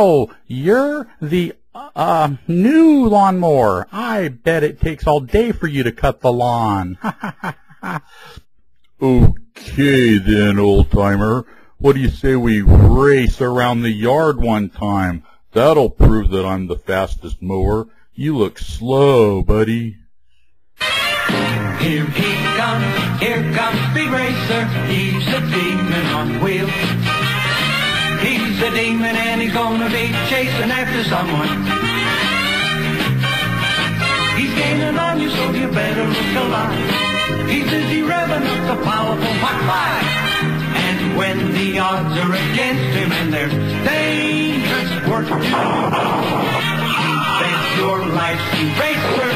Oh, you're the new lawnmower. I bet it takes all day for you to cut the lawn. Okay then, old-timer. What do you say we race around the yard one time? That'll prove that I'm the fastest mower. You look slow, buddy. Here comes Speed Racer. He's a demon on wheels. He's a demon and he's gonna be chasing after someone. He's gaining on you, so you better look alive. He's busy revving up the powerful Mach 5. And when the odds are against him and there's dangerous work to do, he bet your life's Speed Racer.